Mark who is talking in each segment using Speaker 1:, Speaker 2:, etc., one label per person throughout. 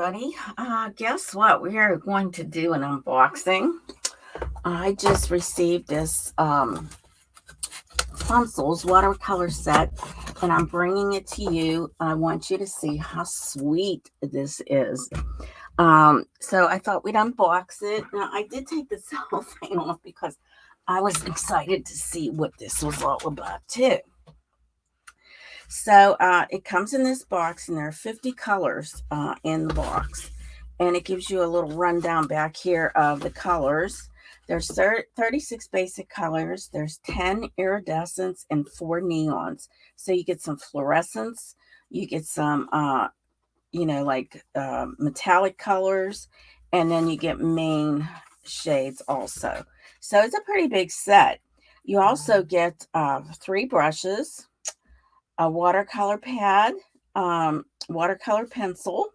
Speaker 1: everybody. Guess what? We are going to do an unboxing. I just received this Funcils watercolor set, and I'm bringing it to you. I want you to see how sweet this is. So I thought we'd unbox it. Now, I did take the cellophane off because I was excited to see what this was all about, too. So it comes in this box, and there are 50 colors in the box. And it gives you a little rundown back here of the colors. There's 36 basic colors. There's 10 iridescents and 4 neons. So you get some fluorescence. You get some, metallic colors. And then you get main shades also. So it's a pretty big set. You also get 3 brushes, a watercolor pad, watercolor pencil,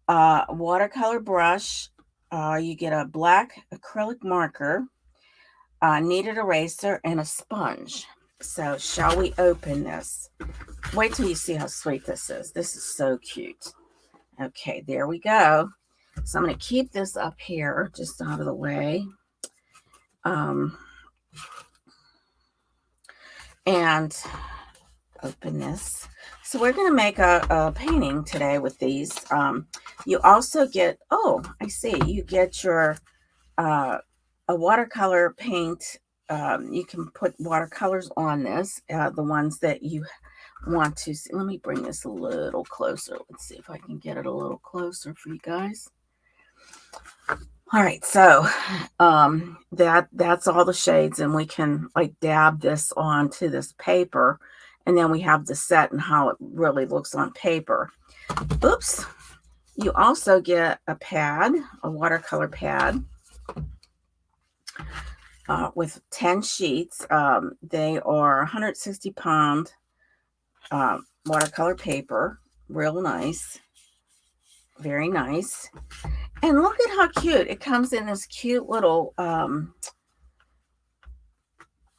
Speaker 1: watercolor brush. You get a black acrylic marker, kneaded eraser, and a sponge. So shall we open this? Wait till you see how sweet this is. This is so cute. Okay, there we go. So I'm going to keep this up here, just out of the way. And open this. So we're going to make a painting today with these. You also get, oh, I see, you get your a watercolor paint. You can put watercolors on this, the ones that you want to see. Let me bring this a little closer. Let's see if I can get it a little closer for you guys. All right, so that's all the shades, and we can like dab this onto this paper, and then we have the set and how it really looks on paper. Oops. You also get a pad, a watercolor pad, with 10 sheets. They are 160-pound watercolor paper. Real nice. Very nice. And look at how cute. It comes in this cute little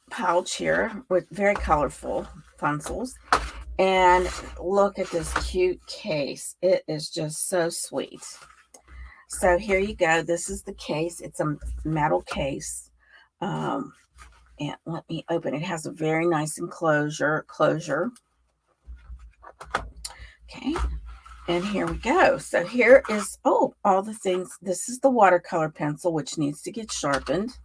Speaker 1: pouch here with very colorful Funcils. And look at this cute case. It is just so sweet. So here you go. This is the case. It's a metal case. And let me open it. It has a very nice closure. Okay. And here we go. So here is, all the things. This is the watercolor pencil, which needs to get sharpened.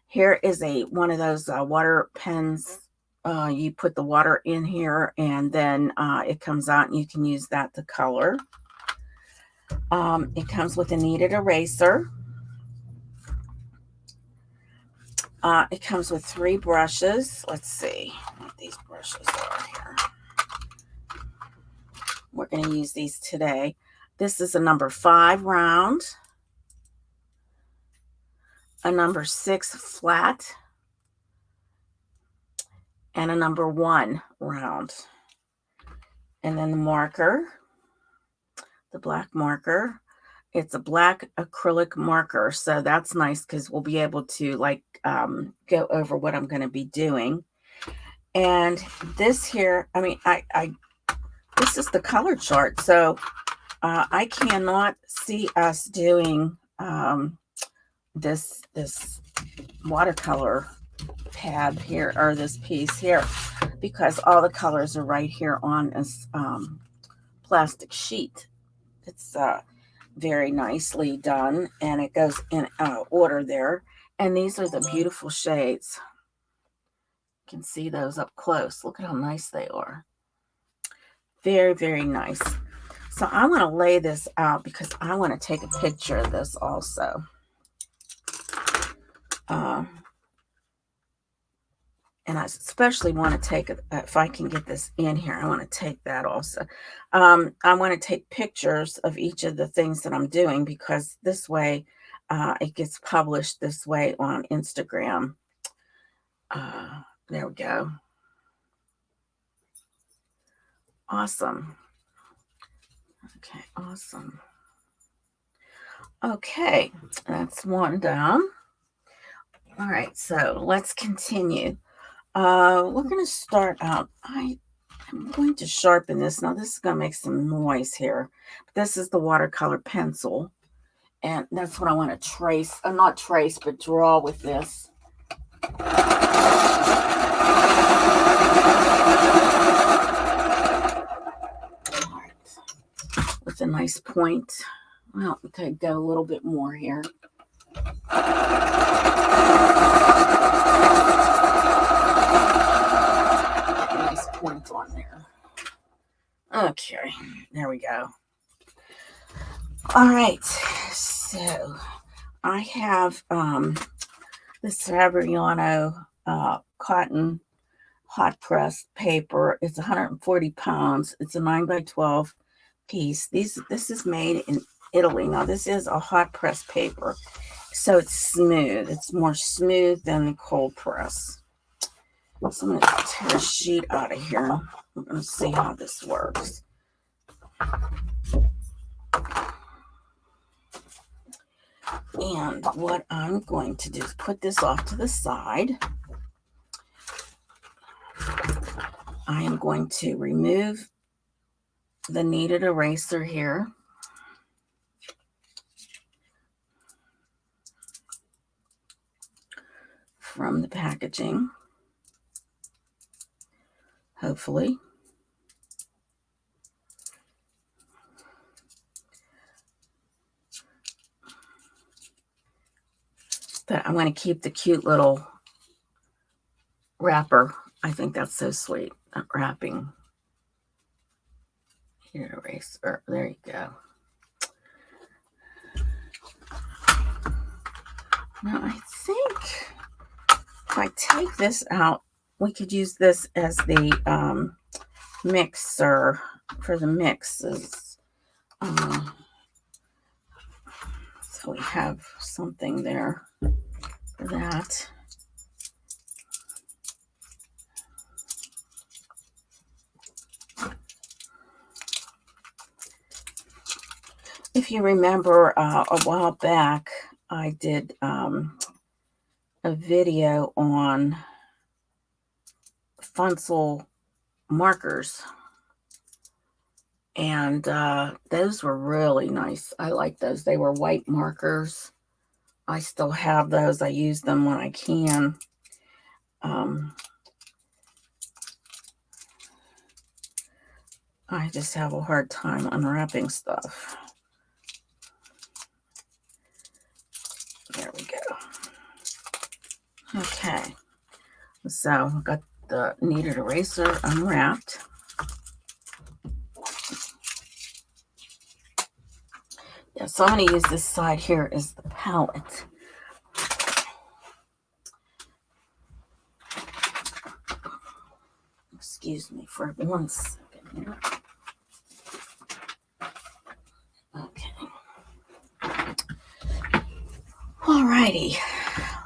Speaker 1: Here is one of those water pens. You put the water in here, and then it comes out, and you can use that to color. It comes with a kneaded eraser. It comes with 3 brushes. Let's see what these brushes are here. We're going to use these today. This is a number 5 round, a number 6 flat, and a number 1 round. And then the marker, the black marker. It's a black acrylic marker, so that's nice because we'll be able to go over what I'm going to be doing. And this here, this is the color chart, so I cannot see us doing this watercolor pad here, or this piece here, because all the colors are right here on this plastic sheet. It's very nicely done, and it goes in order there. And these are the beautiful shades. You can see those up close. Look at how nice they are. Very, very nice. So I want to lay this out because I want to take a picture of this also. And I especially want to take it, if I can get this in here, I want to take that also. I want to take pictures of each of the things that I'm doing, because this way it gets published this way on Instagram. There we go. Awesome. Okay, awesome. Okay, that's one down. All right, so let's continue. We're going to start out. I I'm going to sharpen this. Now this is going to make some noise here. This is the watercolor pencil. And that's what I want to trace. Not trace, but draw with this. All right. With a nice point. Well, okay, go a little bit more here. Nice point on there. Okay, there we go. All right, so I have this Fabriano cotton hot pressed paper. It's 140 pounds. It's a 9 by 12 piece. This is made in Italy. Now this is a hot press paper, so it's smooth. It's more smooth than the cold press. So I'm going to tear a sheet out of here. We're going to see how this works. And what I'm going to do is put this off to the side. I am going to remove the kneaded eraser here. From the packaging. Hopefully. But I'm going to keep the cute little wrapper. I think that's so sweet. That wrapping. Here, eraser. There you go. Now I think if I take this out, we could use this as the mixer for the mixes. So we have something there for that. If you remember a while back, I did a video on Funcil markers. And those were really nice. I like those. They were white markers. I still have those. I use them when I can. I just have a hard time unwrapping stuff. There we go. Okay. So I've got the kneaded eraser unwrapped. Yeah, so I'm going to use this side here as the palette. Excuse me for 1 second here. Okay. Alrighty.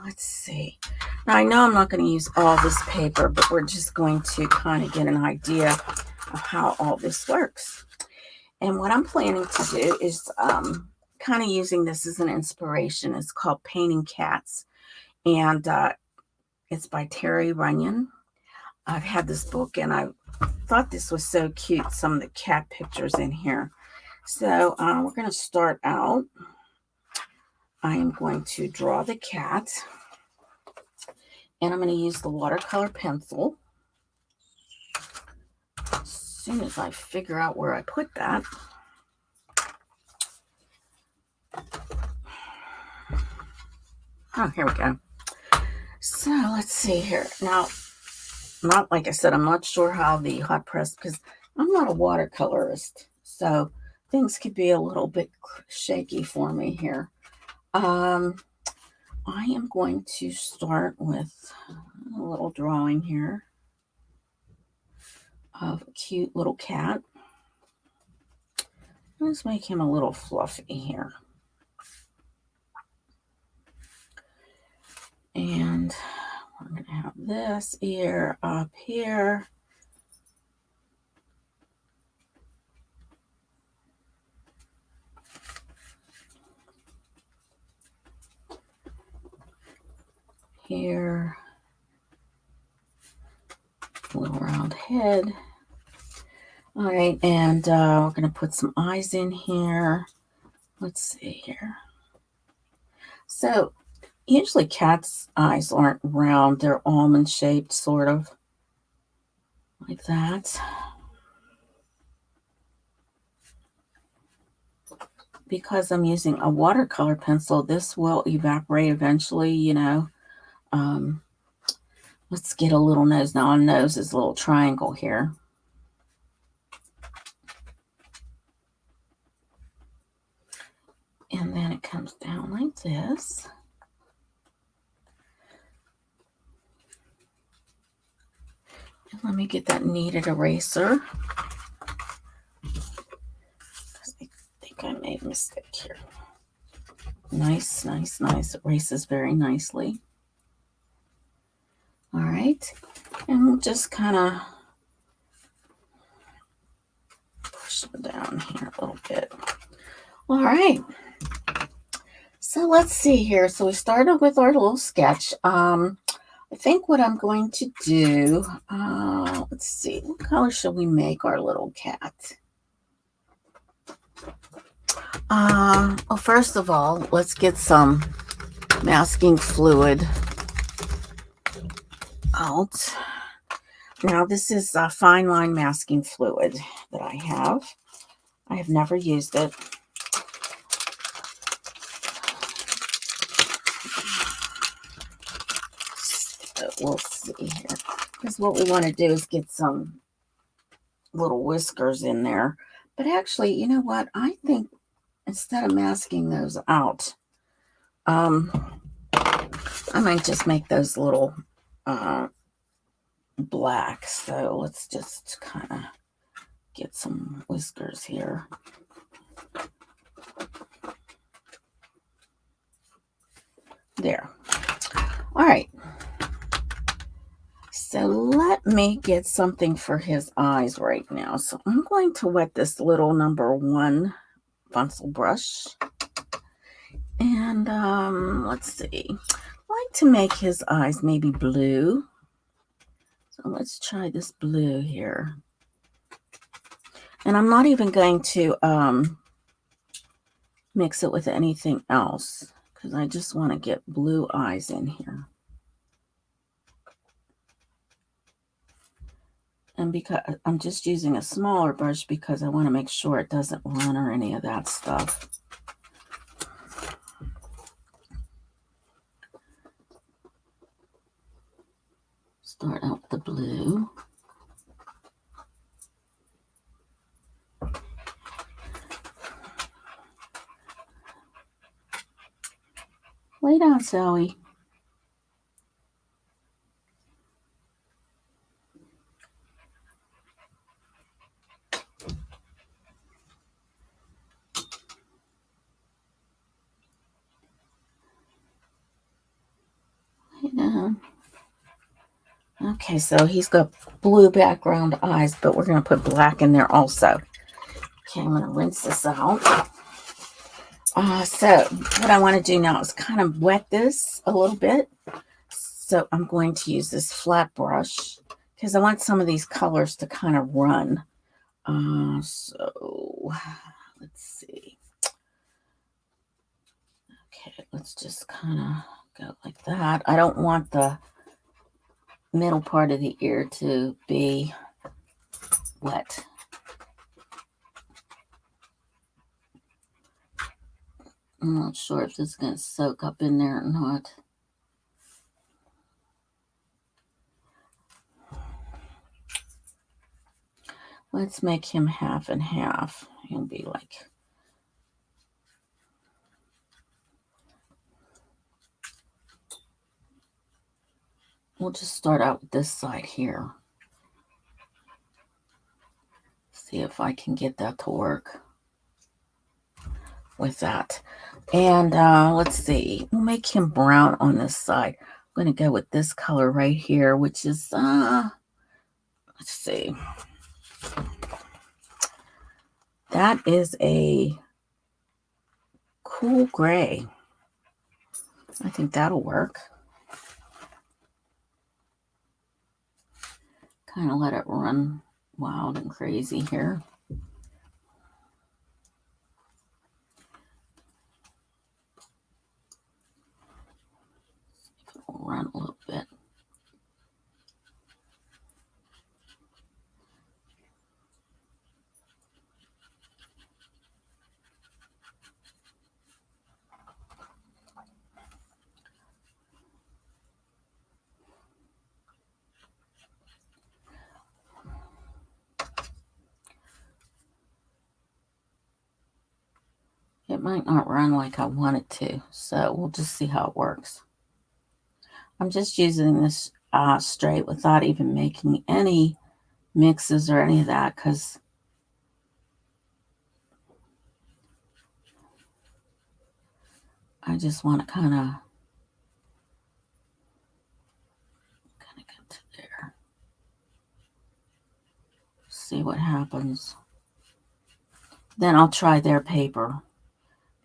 Speaker 1: Let's see. Now I know I'm not going to use all this paper, but we're just going to kind of get an idea of how all this works. And what I'm planning to do is kind of using this as an inspiration. It's called Painting Cats. And it's by Terry Runyon. I've had this book and I thought this was so cute, some of the cat pictures in here. So we're going to start out. I am going to draw the cat. And I'm going to use the watercolor pencil. As soon as I figure out where I put that. Oh, here we go. So let's see here. Now, not like I said, I'm not sure how the hot press, because I'm not a watercolorist. So things could be a little bit shaky for me here. I am going to start with a little drawing here of a cute little cat. Let's make him a little fluffy here. And we're going to have this ear up here. Here. A little round head. All right, and we're going to put some eyes in here. Let's see here. So usually cats' eyes aren't round. They're almond shaped, sort of like that. Because I'm using a watercolor pencil, this will evaporate eventually, you know. Let's get a little nose. Now our nose is a little triangle here. And then it comes down like this. And let me get that kneaded eraser. I think I made a mistake here. Nice, nice, nice. It erases very nicely. All right. And we'll just kind of push them down here a little bit. All right. So let's see here. So we started with our little sketch. I think what I'm going to do, let's see, what color should we make our little cat? Well, first of all, let's get some masking fluid out. Now, this is a fine line masking fluid that I have. I have never used it. So we'll see here. Because what we want to do is get some little whiskers in there. But actually, you know what? I think instead of masking those out, I might just make those little black. So let's just kind of get some whiskers here. There. All right. So let me get something for his eyes right now. So I'm going to wet this little #1 Funcil brush. And let's see. I like to make his eyes maybe blue. So let's try this blue here. And I'm not even going to mix it with anything else because I just want to get blue eyes in here. And because I'm just using a smaller brush because I want to make sure it doesn't run or any of that stuff. Start out with the blue. Lay down, Sally. Lay down. Okay, so he's got blue background eyes, but we're going to put black in there also. Okay, I'm going to rinse this out. So what I want to do now is kind of wet this a little bit. So I'm going to use this flat brush because I want some of these colors to kind of run. So let's see. Okay, let's just kind of go like that. I don't want the middle part of the ear to be wet. I'm not sure if this is going to soak up in there or not. Let's make him half and half. He'll be like... We'll just start out with this side here. See if I can get that to work with that. And let's see. We'll make him brown on this side. I'm going to go with this color right here, which is, let's see. That is a cool gray. I think that'll work. Kind of let it run wild and crazy here. We'll run a little bit. It might not run like I want it to, so we'll just see how it works. I'm just using this straight without even making any mixes or any of that, because I just want to kind of get to there. See what happens. Then I'll try their paper,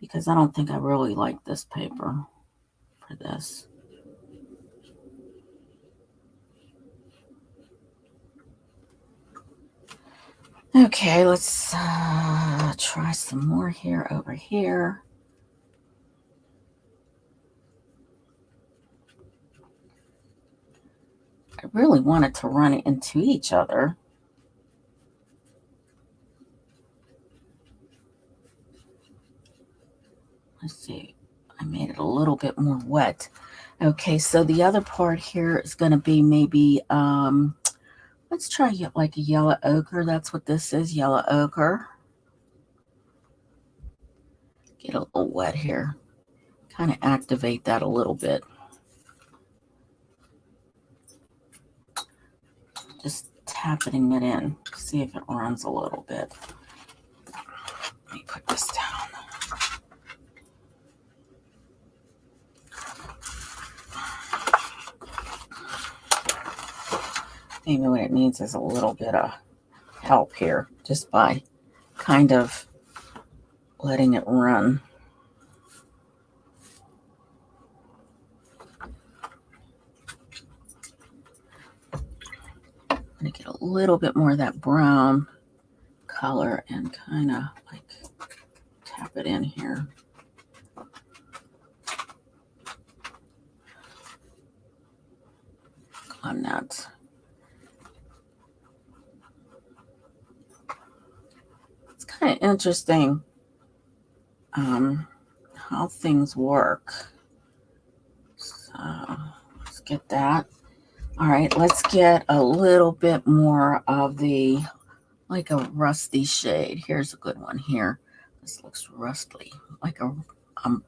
Speaker 1: because I don't think I really like this paper for this. Okay, let's try some more here over here. I really wanted to run it into each other. Let's see, I made it a little bit more wet. Okay, so the other part here is going to be maybe, let's try like a yellow ochre. That's what this is, yellow ochre. Get a little wet here. Kind of activate that a little bit. Just tapping it in. See if it runs a little bit. Let me put this down. Maybe what it needs is a little bit of help here, just by kind of letting it run. I'm going to get a little bit more of that brown color and kind of like tap it in here. On that. It's kind of interesting how things work. So let's get that. All right, let's get a little bit more of the, like a rusty shade. Here's a good one here. This looks rusty, like a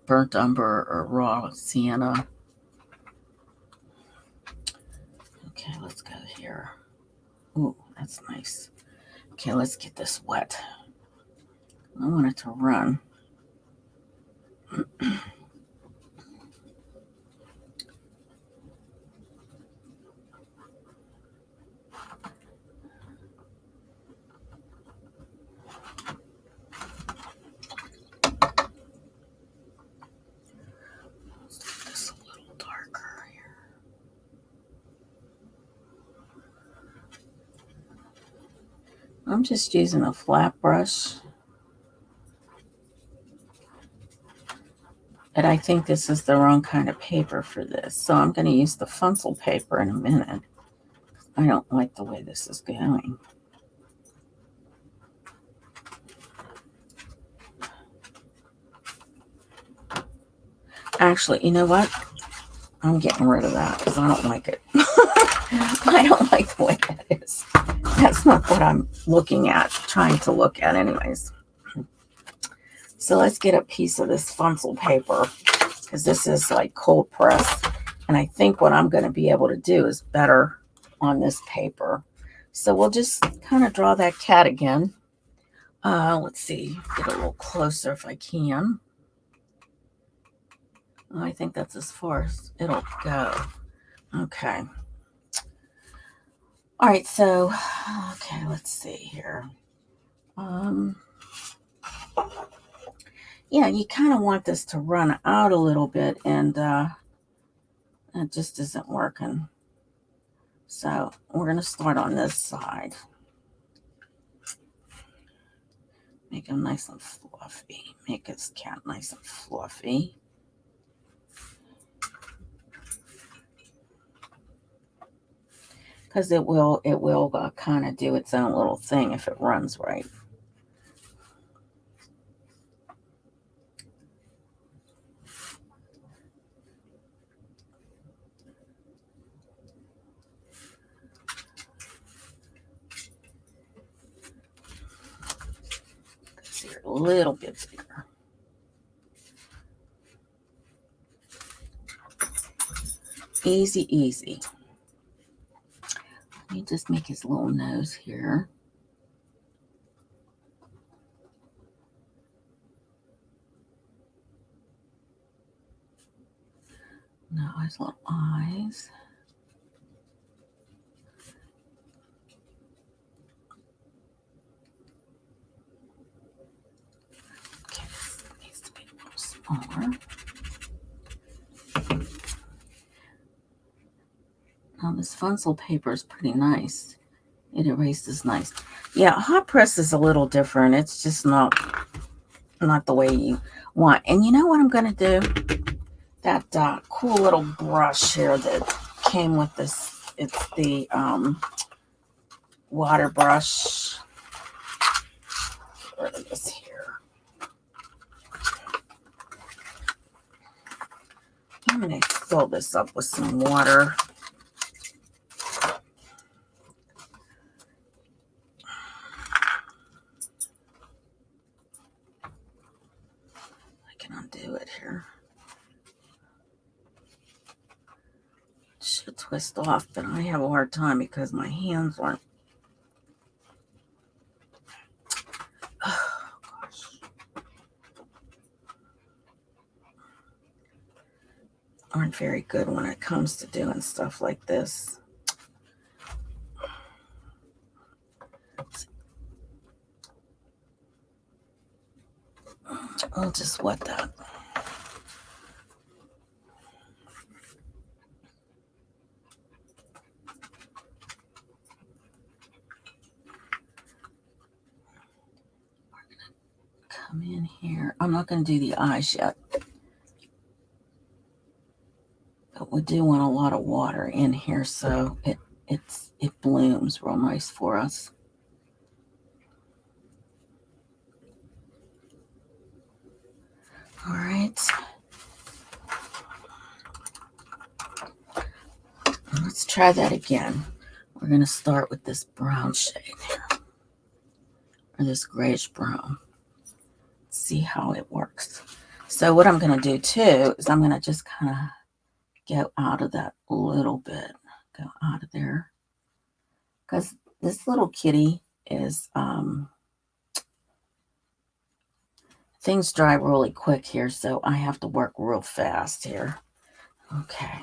Speaker 1: burnt umber or raw sienna. Okay, let's go here. Ooh, that's nice. Okay, let's get this wet. I want it to run. I'm just using a flat brush. And I think this is the wrong kind of paper for this. So I'm going to use the Funcil paper in a minute. I don't like the way this is going. Actually, you know what? I'm getting rid of that because I don't like it. I don't like the way that is. That's not what I'm looking at, trying to look at anyways. So let's get a piece of this Funcil paper, because this is like cold press. And I think what I'm going to be able to do is better on this paper. So we'll just kind of draw that cat again. Let's see, get a little closer if I can. I think that's as far as it'll go. Okay. All right, so, okay, let's see here. Yeah, you kind of want this to run out a little bit, and it just isn't working. So we're going to start on this side. Make him nice and fluffy. Make his cat nice and fluffy. Because it will kind of do its own little thing if it runs right. See, a little bit bigger. Easy, easy. Let me just make his little nose here. Now his little eyes. Okay, this needs to be a little smaller. Now this Funcil paper is pretty nice. It erases nice. Yeah, hot press is a little different. It's just not the way you want. And you know what I'm going to do? That cool little brush here that came with this. It's the water brush. Get rid of this here. I'm going to fill this up with some water. I can undo it here. It should twist off, but I have a hard time because my hands aren't. Oh, gosh. Aren't very good when it comes to doing stuff like this. I'll just wet that. We're going to come in here. I'm not going to do the eyes yet. But we do want a lot of water in here so it blooms real nice for us. All right. Let's try that again. We're going to start with this brown shade here, or this grayish brown. See how it works. So what I'm going to do too is I'm going to just kind of go out of that a little bit. Go out of there. Because this little kitty is, things dry really quick here, so I have to work real fast here. Okay.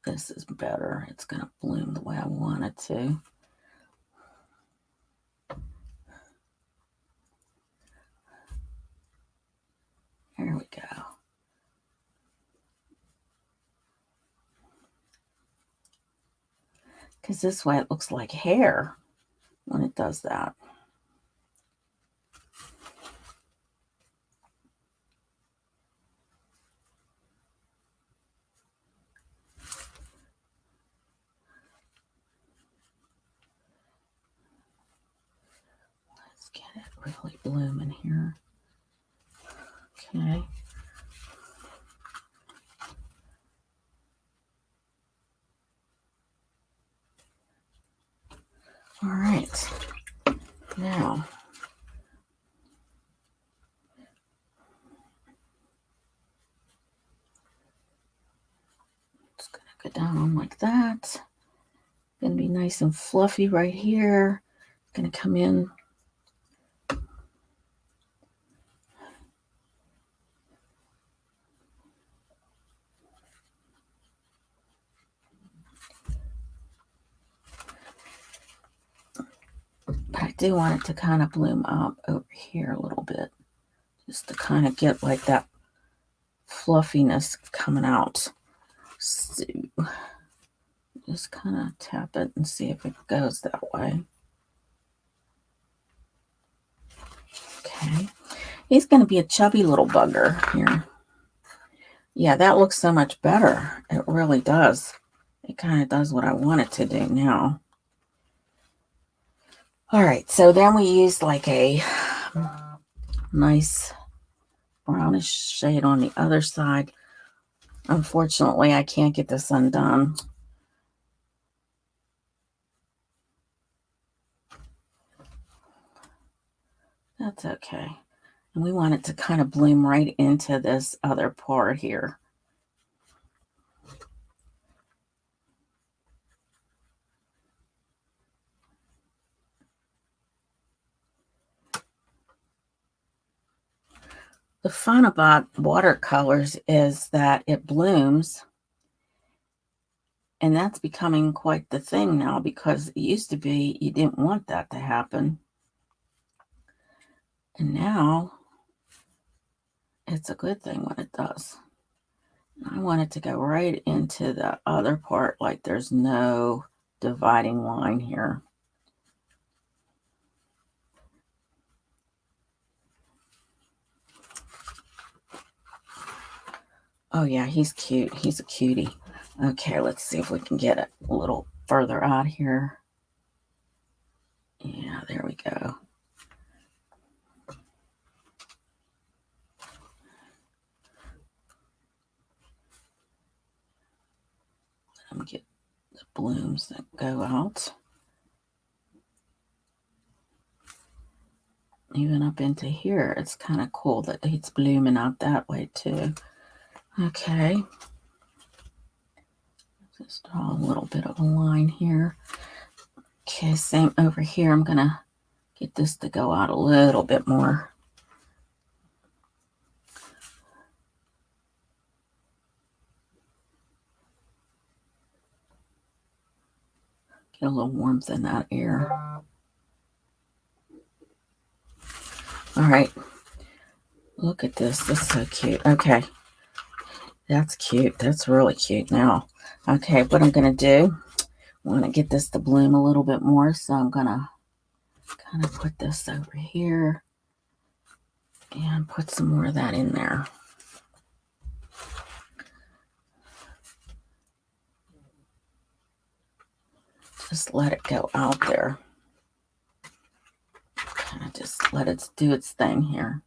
Speaker 1: This is better. It's going to bloom the way I want it to. Here we go. Because this way it looks like hair when it does that. Let's get it really blooming here. Okay. All right. Now, it's going to go down like that. Going to be nice and fluffy right here. Going to come in. But I do want it to kind of bloom up over here a little bit. Just to kind of get like that fluffiness coming out. So just kind of tap it and see if it goes that way. Okay. He's going to be a chubby little bugger here. Yeah, that looks so much better. It really does. It kind of does what I want it to do now. All right, so then we use like a nice brownish shade on the other side. Unfortunately, I can't get this undone. That's okay. And we want it to kind of bloom right into this other part here. The fun about watercolors is that it blooms, and that's becoming quite the thing now, because it used to be you didn't want that to happen. And now it's a good thing when it does. I want it to go right into the other part, like there's no dividing line here. Oh yeah, he's cute. He's a cutie. Okay, let's see if we can get it a little further out here. Yeah, there we go. Let me get the blooms that go out. Even up into here, it's kind of cool that it's blooming out that way too. Okay. Just draw a little bit of a line here. Okay, same over here. I'm going to get this to go out a little bit more. Get a little warmth in that air. All right. Look at this. This is so cute. Okay. That's cute. That's really cute now. Okay, what I'm going to do, I want to get this to bloom a little bit more, so I'm going to kind of put this over here and put some more of that in there. Just let it go out there. Kind of just let it do its thing here.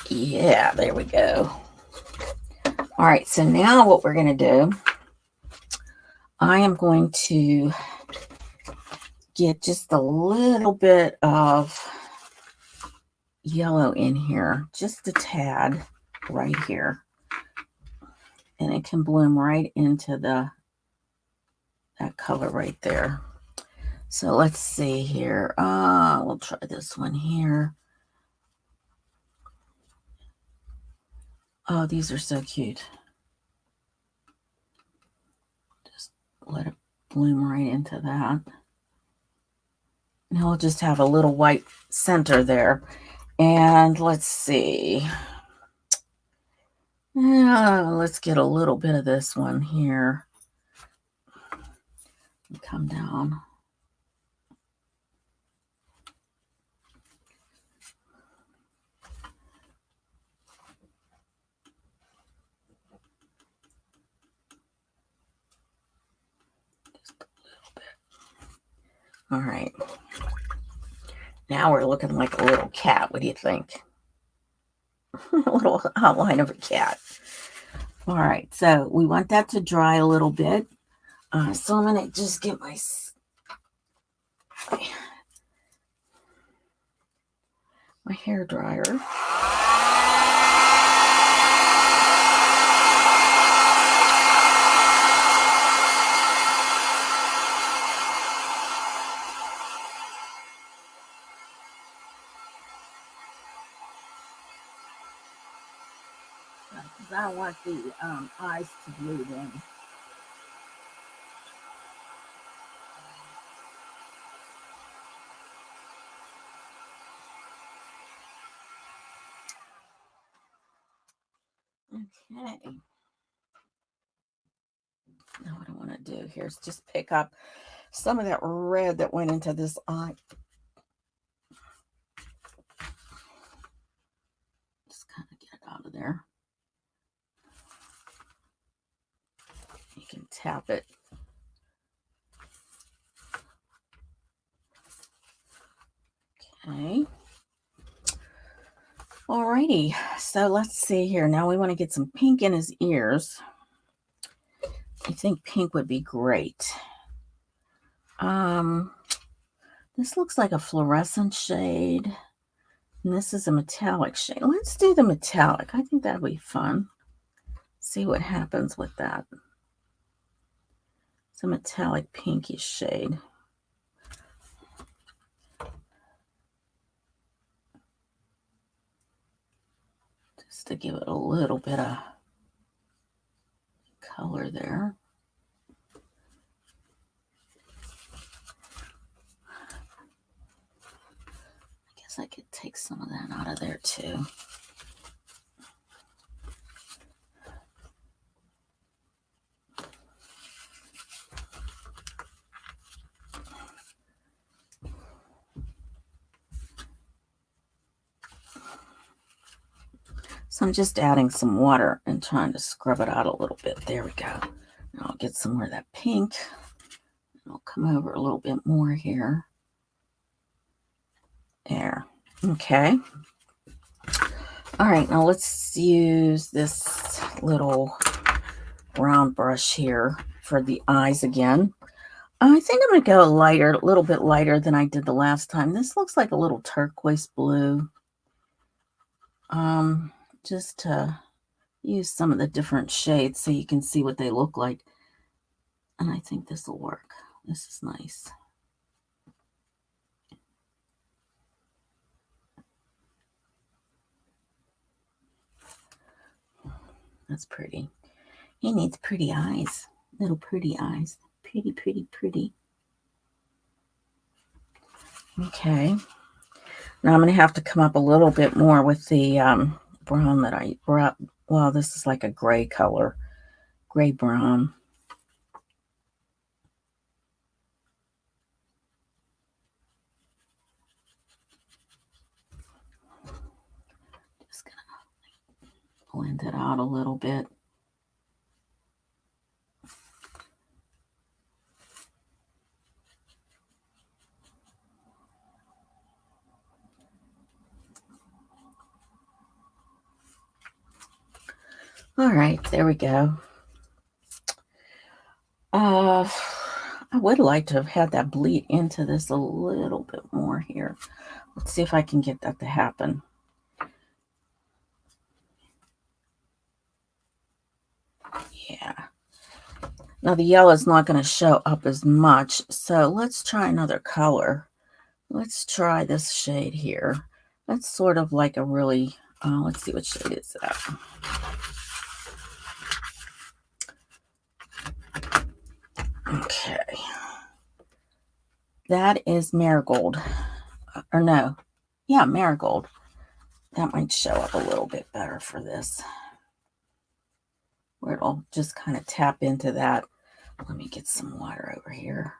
Speaker 1: Yeah, there we go. All right, so now what we're going to do, I am going to get just a little bit of yellow in here, just a tad right here. And it can bloom right into that color right there. So let's see here. We'll try this one here. Oh, these are so cute. Just let it bloom right into that. And we'll just have a little white center there. And let's see. Let's get a little bit of this one here. Come down. Just a little bit. All right. Now we're looking like a little cat. What do you think? A little outline of a cat. All right, so we want that to dry a little bit. So I'm going to just get my hair dryer. Because I don't want the eyes to bleed in. Okay. Now what I want to do here is just pick up some of that red that went into this eye. Just kind of get it out of there. You can tap it. Okay. Alrighty, so let's see here. Now we want to get some pink in his ears. I think pink would be great. This looks like a fluorescent shade. And this is a metallic shade. Let's do the metallic. I think that'd be fun. See what happens with that. It's a metallic pinkish shade. Just to give it a little bit of color there. I guess I could take some of that out of there too. So I'm just adding some water and trying to scrub it out a little bit. There we go. Now I'll get some more of that pink. I'll come over a little bit more here. There. Okay. All right, now let's use this little round brush here for the eyes again. I think I'm going to go lighter, a little bit lighter than I did the last time. This looks like a little turquoise blue. Just to use some of the different shades so you can see what they look like. And I think this will work. This is nice. That's pretty. He needs pretty eyes. Little pretty eyes. Pretty, pretty, pretty. Okay. Now I'm going to have to come up a little bit more with the brown that I brought. Well, this is like a gray color. Gray brown. Just going to blend it out a little bit. All right, there we go. I would like to have had that bleed into this a little bit more here. Let's see if I can get that to happen. Yeah. Now the yellow is not going to show up as much, so let's try another color. Let's try this shade here. That's sort of like a really, let's see what shade is that. Okay. That is marigold. Or no. Yeah, marigold. That might show up a little bit better for this. Where it'll just kind of tap into that. Let me get some water over here.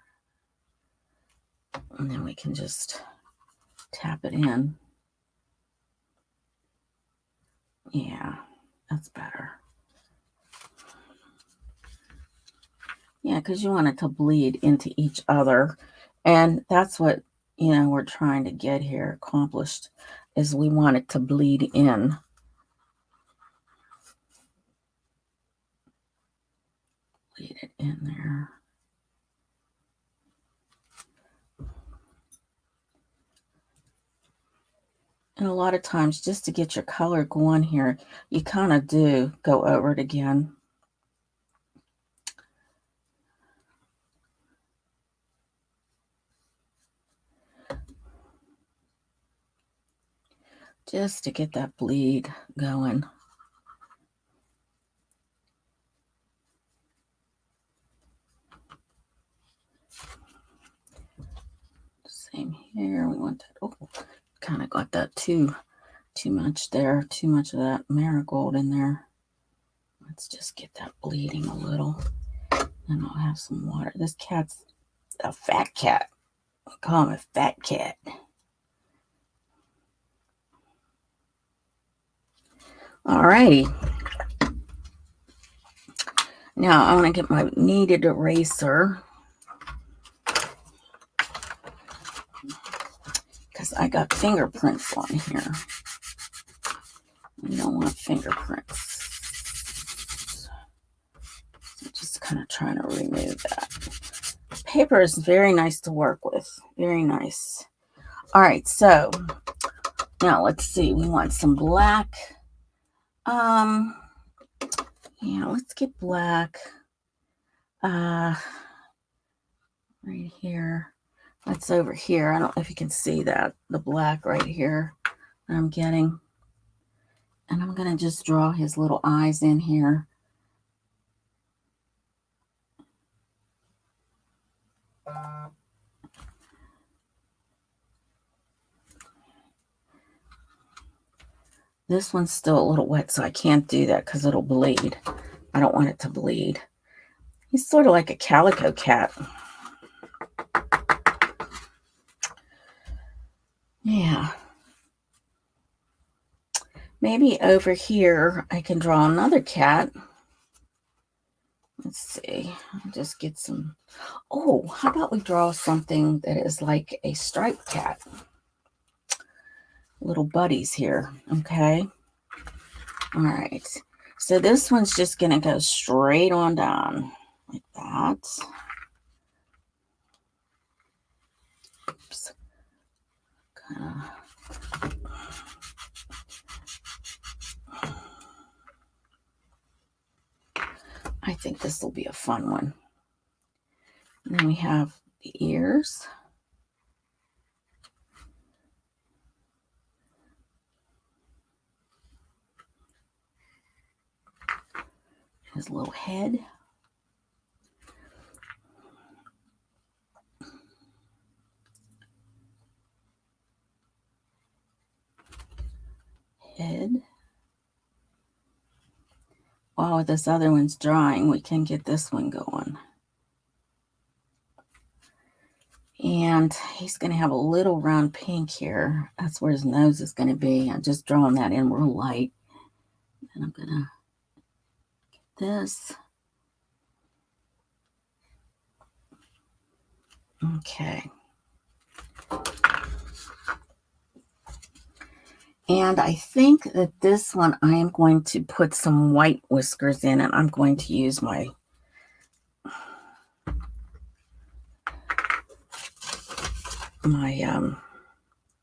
Speaker 1: And then we can just tap it in. Yeah, that's better. Yeah, because you want it to bleed into each other. And that's what, we're trying to get here accomplished, is we want it to bleed in. Bleed it in there. And a lot of times, just to get your color going here, you kind of do go over it again. Just to get that bleed going. Same here. We want that. Oh, kind of got that too much there. Too much of that marigold in there. Let's just get that bleeding a little. And I'll have some water. This cat's a fat cat. I call him a fat cat. All righty. Now I want to get my kneaded eraser because I got fingerprints on here. You don't want fingerprints. So just kind of trying to remove that. Paper is very nice to work with. Very nice. All right, so now let's see. We want some black. Yeah, let's get black. Right here. That's over here. I don't know if you can see that. The black right here that I'm getting. And I'm going to just draw his little eyes in here. This one's still a little wet, so I can't do that because it'll bleed. I don't want it to bleed. He's sort of like a calico cat. Yeah. Maybe over here I can draw another cat. Let's see. I'll just get some. Oh, how about we draw something that is like a striped cat? Little buddies here. Okay. All right. So this one's just going to go straight on down like that. Oops. I think this will be a fun one. And then we have the ears. His little head. Head. While this other one's drying, we can get this one going. And he's going to have a little round pink here. That's where his nose is going to be. I'm just drawing that in real light. And I'm going to get this. Okay. And I think that this one I am going to put some white whiskers in, and I'm going to use my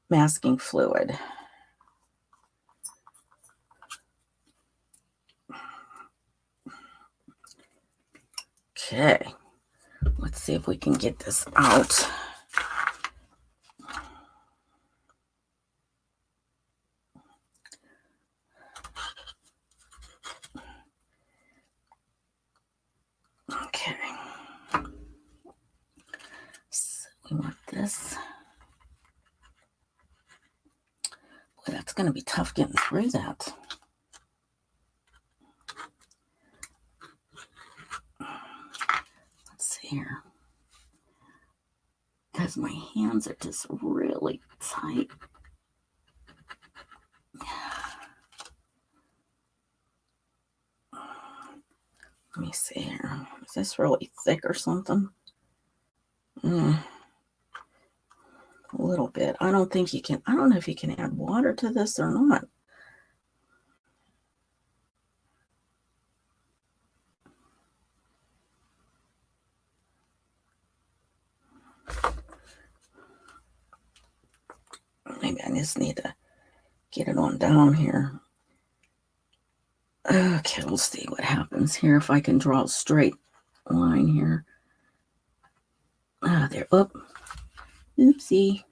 Speaker 1: masking fluid. Okay, let's see if we can get this out. Okay, so we want this. Boy, that's going to be tough getting through that. Let's see here. Because my hands are just really tight. Let me see here. Is this really thick or something? A little bit. I don't think you can. I don't know if you can add water to this or not. Maybe I just need to get it on down here. Okay, we'll see what happens here if I can draw a straight line here. There. Oh, oopsie.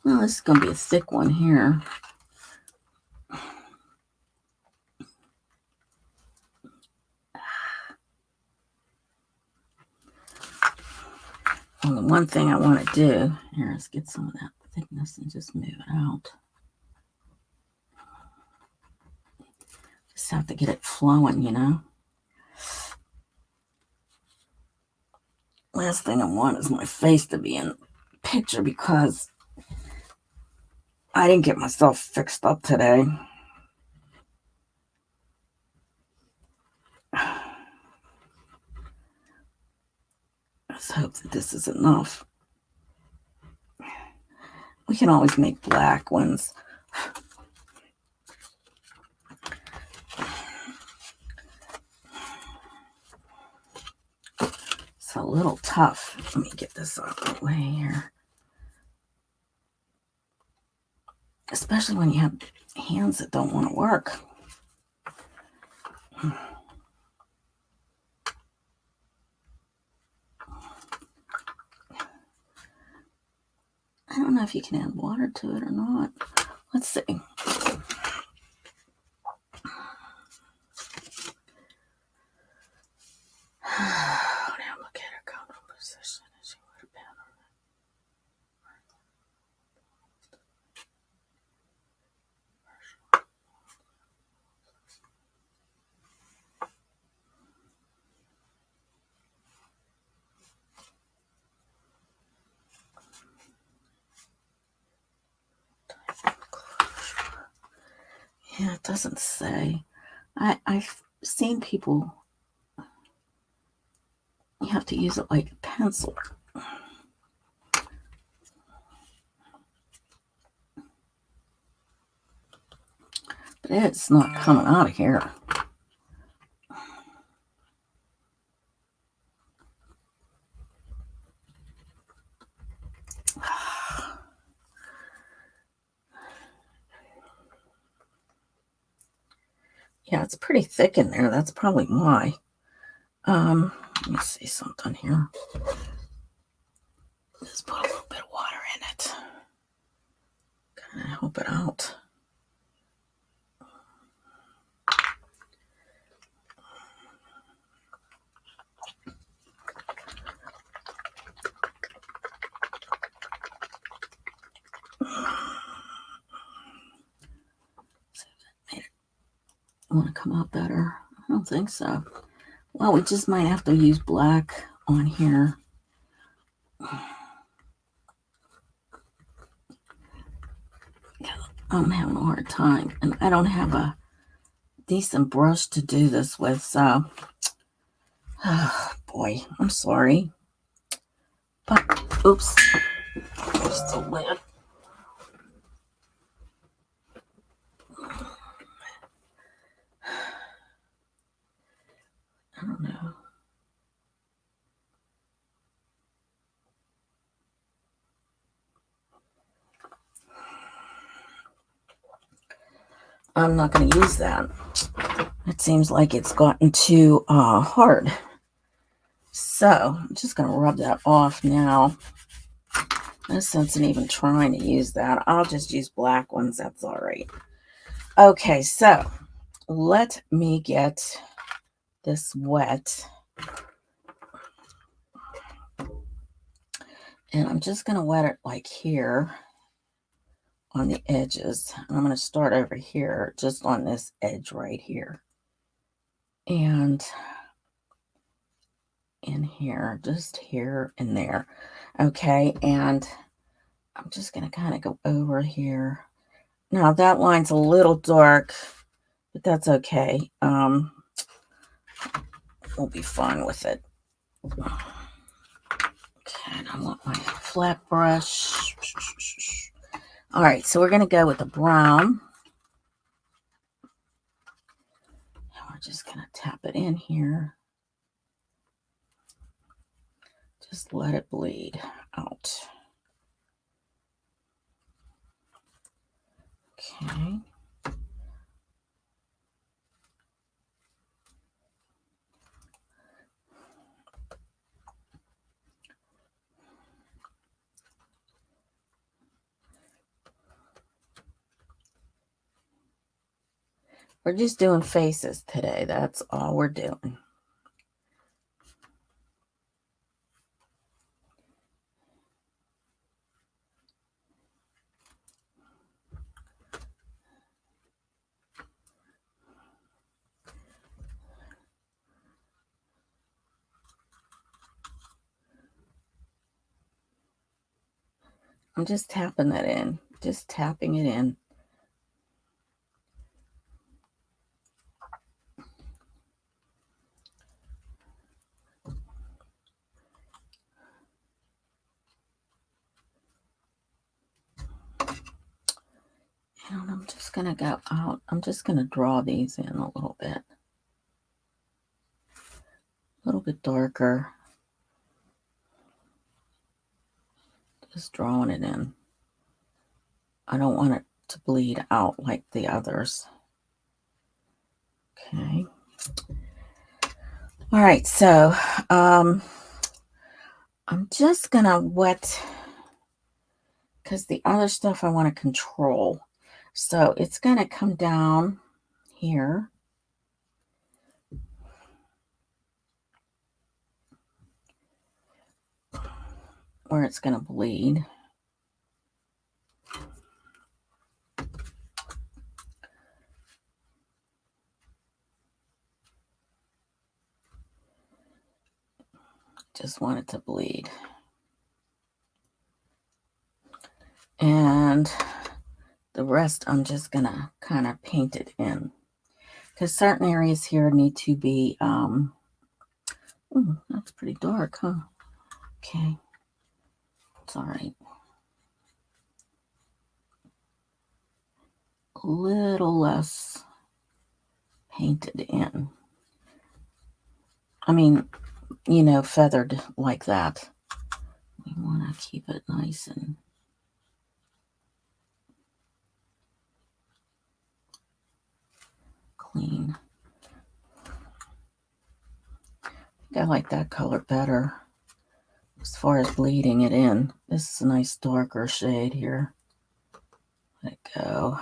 Speaker 1: Well, this is going to be a thick one here. Well, the one thing I want to do here is get some of that thickness and just move it out. Just have to get it flowing, you know. last thing I want is my face to be in the picture because I didn't get myself fixed up today. Let's hope that this is enough. We can always make black ones. It's a little tough. Let me get this out of the way here. Especially when you have hands that don't want to work. I don't know if you can add water to it or not. Let's see. Now look at her composition as she would have been. Yeah, it doesn't say. I've seen people, you have to use it like a pencil. But it's not coming out of here. Yeah, it's pretty thick in there. That's probably why. Let me see something here. Just put a little bit of water in it. Kind of help it out. See if that made it want to come out better. I don't think so. Well, we just might have to use black on here. I'm having a hard time, and I don't have a decent brush to do this with, so oh, boy, I'm sorry. But oops, just a lid. I don't know. I'm not going to use that. It seems like it's gotten too hard. So I'm just going to rub that off now. No sense in even trying to use that. I'll just use black ones. That's all right. Okay, so let me get this wet. And I'm just going to wet it like here on the edges. I'm going to start over here, just on this edge right here. And in here, just here and there. Okay, and I'm just going to kind of go over here. Now that line's a little dark, but that's okay. We'll be fine with it. Okay, and I want my flat brush. All right, so we're going to go with the brown. And we're just going to tap it in here. Just let it bleed out. Okay. We're just doing faces today. That's all we're doing. I'm just tapping that in, just tapping it in. And I'm just going to go out. I'm just going to draw these in a little bit. A little bit darker. Just drawing it in. I don't want it to bleed out like the others. Okay. All right, so I'm just gonna wet, because the other stuff I want to control. So it's gonna come down here. Where it's gonna bleed. Just want it to bleed. And the rest I'm just gonna kind of paint it in, because certain areas here need to be that's pretty dark, huh? Okay, it's all right. A little less painted in. I mean, you know, feathered like that. We want to keep it nice and clean. I like that color better as far as bleeding it in. This is a nice darker shade here. Let it go.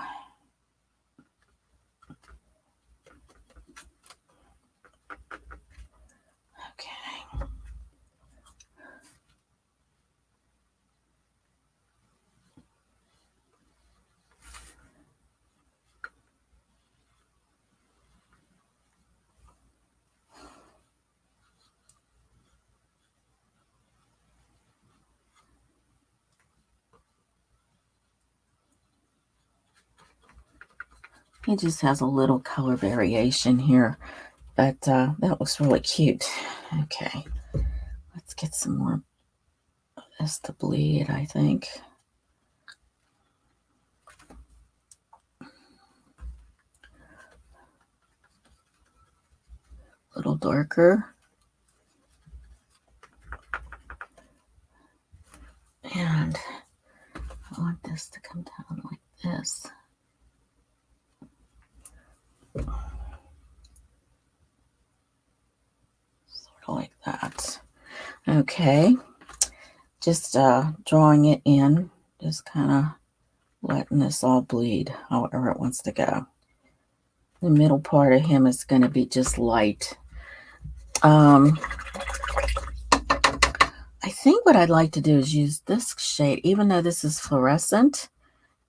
Speaker 1: Okay. It just has a little color variation here, but that looks really cute. Okay, let's get some more of this to bleed, I think. A little darker. And I want this to come down like this. Sort of like that. Okay. Just drawing it in. Just kind of letting this all bleed however it wants to go. The middle part of him is going to be just light. I think what I'd like to do is use this shade, even though this is fluorescent.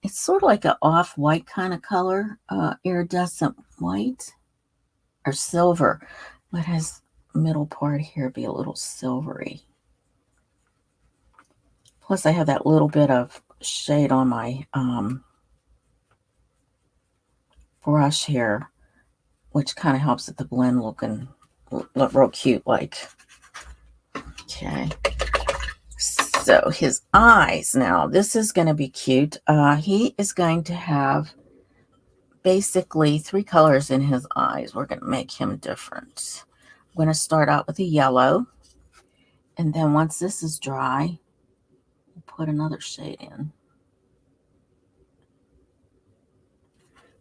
Speaker 1: It's sort of like an off-white kind of color, iridescent white or silver. But has middle part here be a little silvery. Plus I have that little bit of shade on my brush here, which kind of helps it to blend looking look real cute like. Okay. So his eyes, now this is going to be cute. He is going to have basically 3 colors in his eyes. We're going to make him different. I'm going to start out with a yellow, and then once this is dry, we'll put another shade in.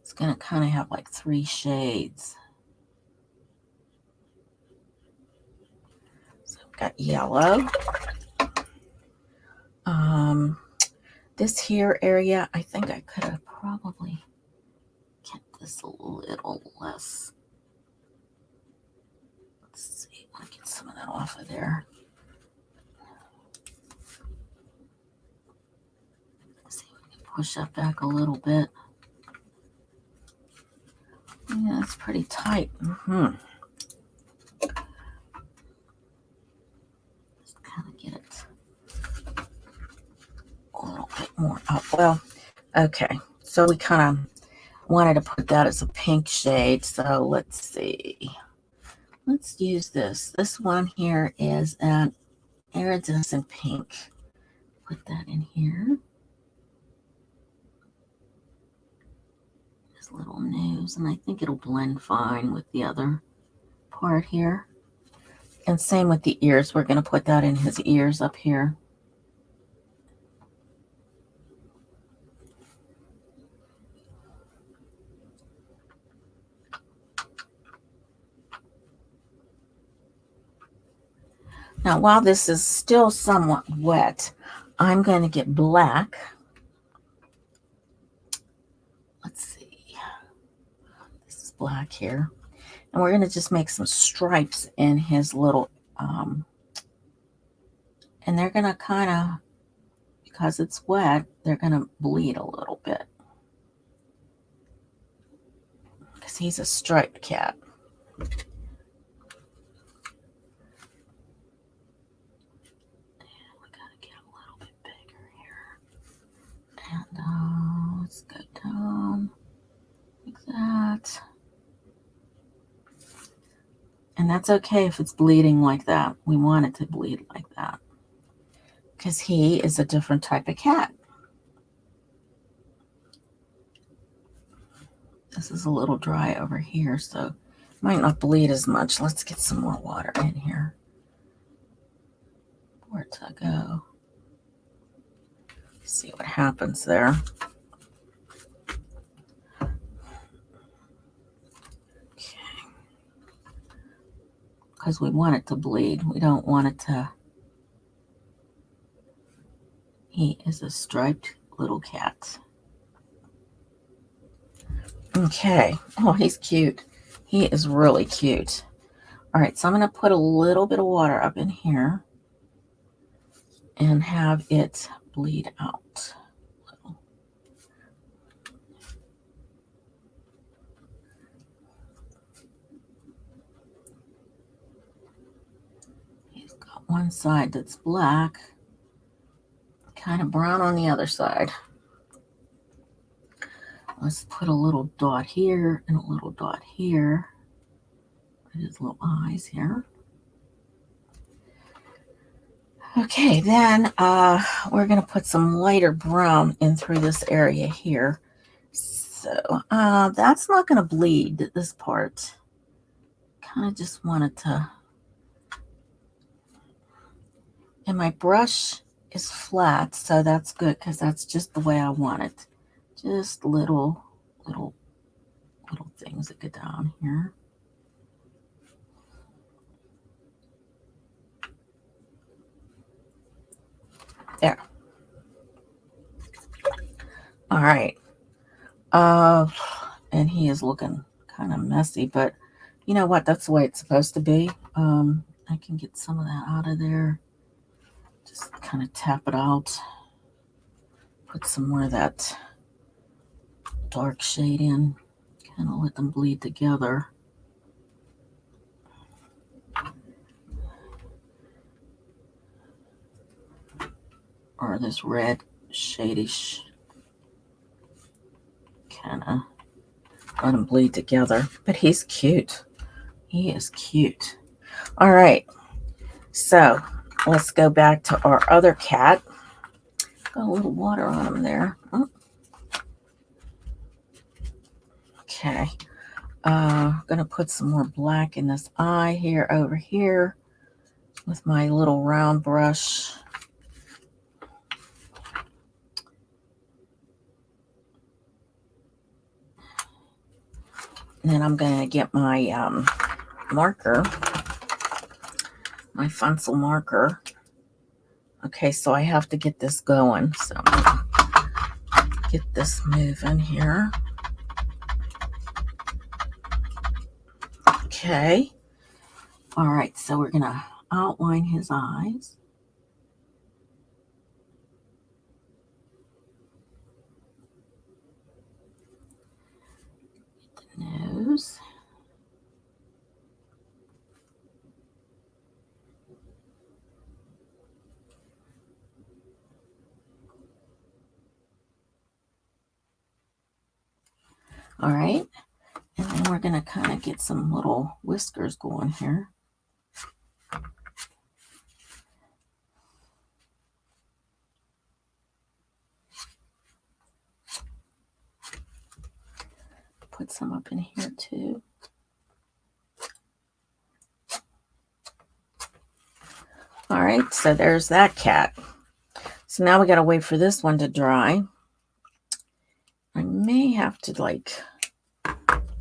Speaker 1: It's going to kind of have like 3 shades. So I've got yellow. This here area, I think I could have probably kept this a little less. Let's see, I want to get some of that off of there. Let's see if we can push that back a little bit. Yeah, it's pretty tight. Just kind of get it a little more up. Well, okay. So we kind of wanted to put that as a pink shade. So let's see. Let's use this. This one here is an iridescent pink. Put that in here. His little nose, and I think it'll blend fine with the other part here. And same with the ears. We're going to put that in his ears up here. Now, while this is still somewhat wet, I'm going to get black. Let's see. This is black here. And we're going to just make some stripes in his little, and they're going to kind of, because it's wet, they're going to bleed a little bit. Because he's a striped cat. And let's go down like that. And that's okay if it's bleeding like that. We want it to bleed like that because he is a different type of cat. This is a little dry over here, so might not bleed as much. Let's get some more water in here. Where to go? See what happens there. Because we want it to bleed. We don't want it to. He is a striped little cat. Okay. Oh, he's cute. He is really cute. All right, so I'm going to put a little bit of water up in here and have it bleed out. One side that's black, kind of brown on the other side. Let's put a little dot here and a little dot here. Put his little eyes here. Okay, then we're going to put some lighter brown in through this area here. So that's not going to bleed, this part. Kind of just wanted to. And my brush is flat, so that's good because that's just the way I want it. Just little things that go down here. There. All right. And he is looking kind of messy, but you know what? That's the way it's supposed to be. I can get some of that out of there. Just kind of tap it out. Put some more of that dark shade in. Kind of let them bleed together. Or this red shadish. Kind of let them bleed together. But he's cute. He is cute. All right. So let's go back to our other cat. Got a little water on him there. Oh. Okay. Gonna put some more black in this eye here over here with my little round brush. And then I'm gonna get my marker, my Funcil marker. Okay, so I have to get this going. So I'm gonna get this moving here. Okay. All right, so we're gonna outline his eyes. Get the nose. All right. And then we're going to kind of get some little whiskers going here. Put some up in here too. All right, so there's that cat. So now we got to wait for this one to dry. I may have to like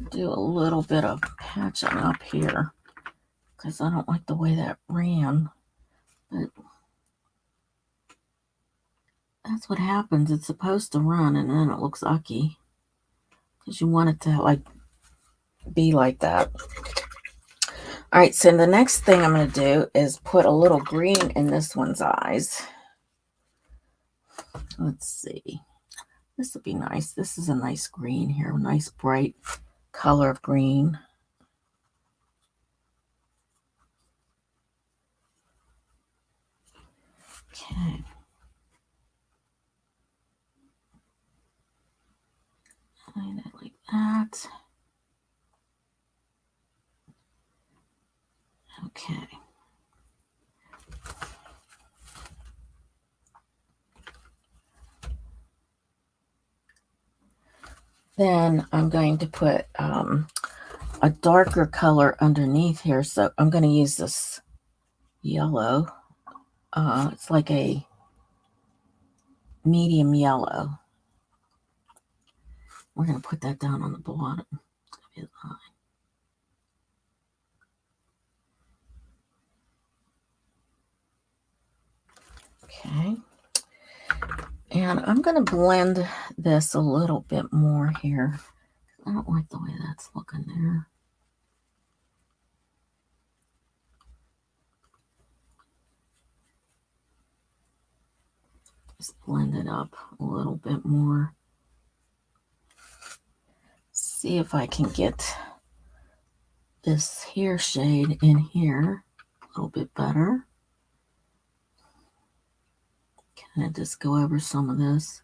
Speaker 1: do a little bit of patching up here because I don't like the way that ran. But that's what happens. It's supposed to run and then it looks ucky because you want it to like be like that. All right, so the next thing I'm going to do is put a little green in this one's eyes. Let's see. This will be nice. This is a nice green here, a nice bright color of green. Okay. Line it like that. Okay. Then I'm going to put a darker color underneath here. So I'm going to use this yellow. It's like a medium yellow. We're going to put that down on the bottom of his eye. Okay. And I'm going to blend this a little bit more here. I don't like the way that's looking there. Just blend it up a little bit more. See if I can get this hair shade in here a little bit better. Kind of just go over some of this.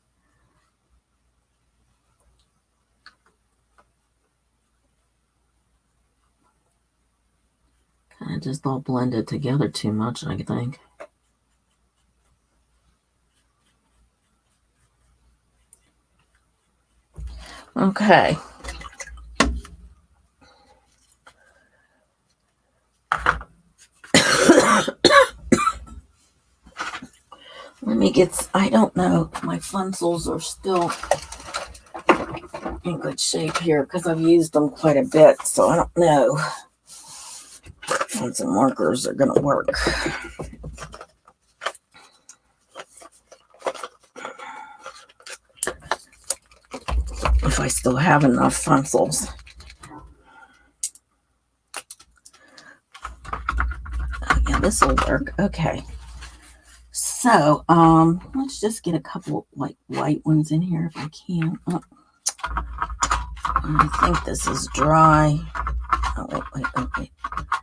Speaker 1: Kind of just all blended together too much, I think. Okay. Let me get, I don't know, my Funcils are still in good shape here because I've used them quite a bit, so I don't know if some markers are going to work. If I still have enough Funcils. Oh, yeah, this will work. Okay. So, let's just get a couple like white ones in here if I can. Oh, I think this is dry. Oh, wait.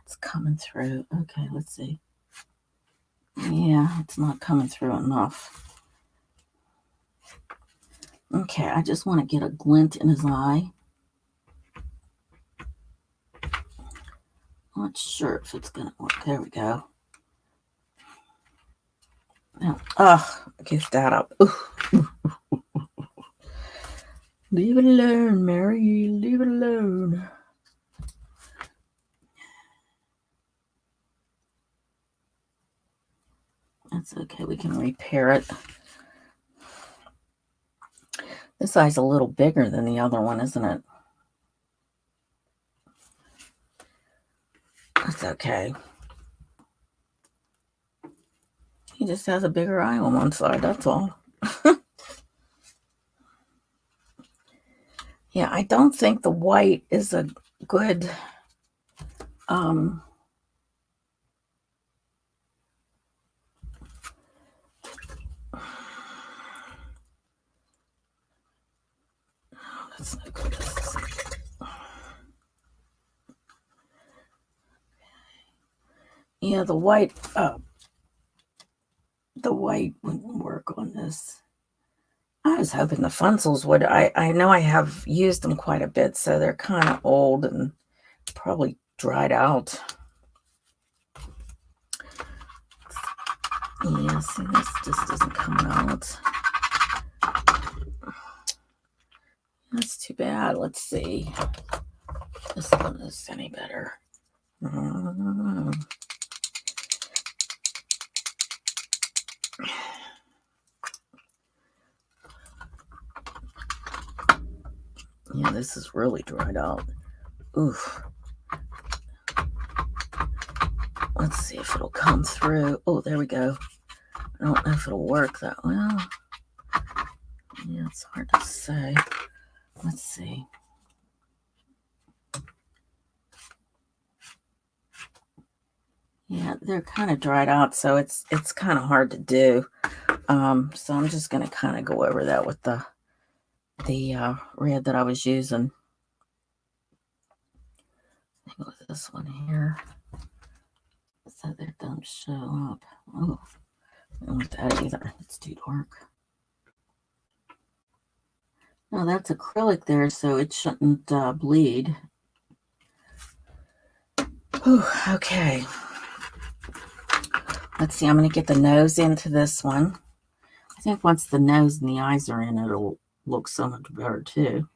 Speaker 1: It's coming through. Okay, let's see. Yeah, it's not coming through enough. Okay, I just want to get a glint in his eye. Not sure if it's going to work. There we go. Now, get that up. Leave it alone, Mary. Leave it alone. That's okay. We can repair it. This eye's a little bigger than the other one, isn't it? That's okay. He just has a bigger eye on one side, that's all. Yeah, I don't think the white is a good that's not good. Yeah, the white wouldn't work on this. I was hoping the Funcils would. I know I have used them quite a bit, so they're kind of old and probably dried out. Yeah, see, this just doesn't come out. That's too bad. Let's see. This one is any better. Yeah, this is really dried out. Oof. Let's see if it'll come through. Oh, there we go. I don't know if it'll work that well. Yeah, it's hard to say. Let's see. Yeah, they're kind of dried out, so it's kind of hard to do. So I'm just going to kind of go over that with the red that I was using. With this one here. So they don't show up. Oh, I don't want that either. It's too dark. No, that's acrylic there, so it shouldn't bleed. Whew, okay. Let's see, I'm going to get the nose into this one. I think once the nose and the eyes are in, it'll look so much better too.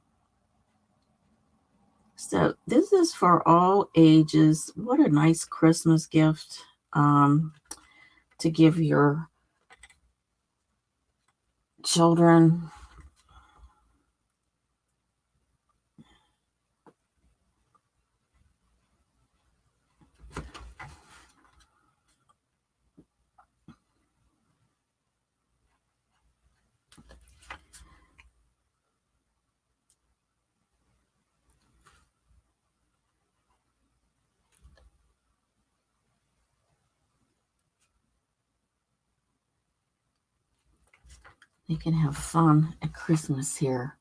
Speaker 1: So this is for all ages. What a nice Christmas gift to give your children. They can have fun at Christmas here.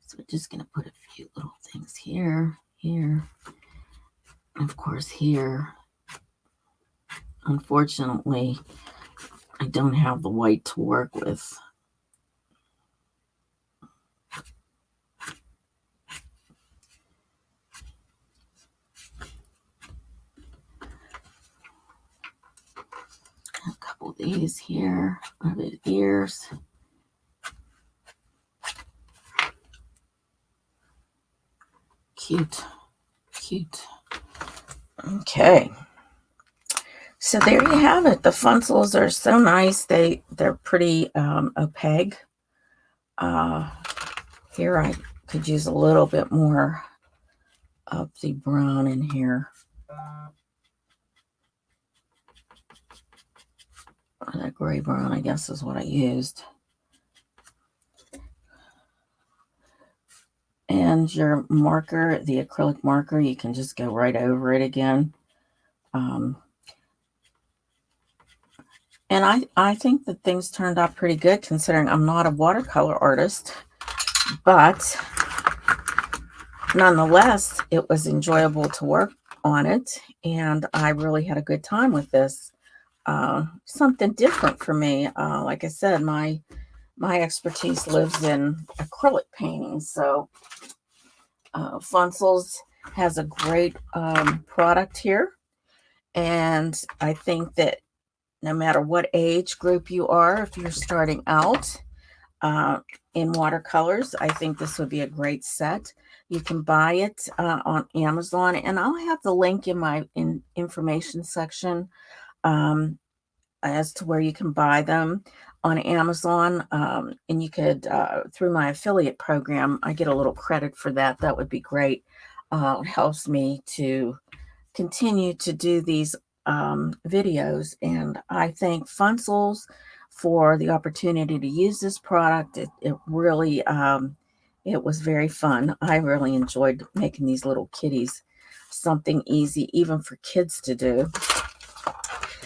Speaker 1: So we're just going to put a few little things here, here, and of course here. Unfortunately, I don't have the white to work with. A couple of these here, a bit of ears. Cute, cute. Okay. So there you have it. The Funcils are so nice. They're pretty opaque. Here I could use a little bit more of the brown in here. That gray brown, I guess, is what I used. And your marker, the acrylic marker, you can just go right over it again. And I think that things turned out pretty good considering I'm not a watercolor artist. But nonetheless, it was enjoyable to work on it. And I really had a good time with this. Something different for me. Like I said, my expertise lives in acrylic painting. So Funcils has a great product here. And I think that no matter what age group you are, if you're starting out in watercolors, I think this would be a great set. You can buy it on Amazon, and I'll have the link in my information section as to where you can buy them on Amazon. And you could, through my affiliate program, I get a little credit for that. That would be great. It helps me to continue to do these videos, and I thank Funcils for the opportunity to use this product. It really it was very fun. I really enjoyed making these little kitties, something easy even for kids to do.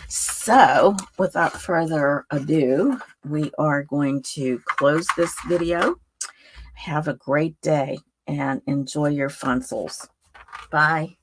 Speaker 1: So without further ado, we are going to close this video. Have a great day and enjoy your Funcils. Bye.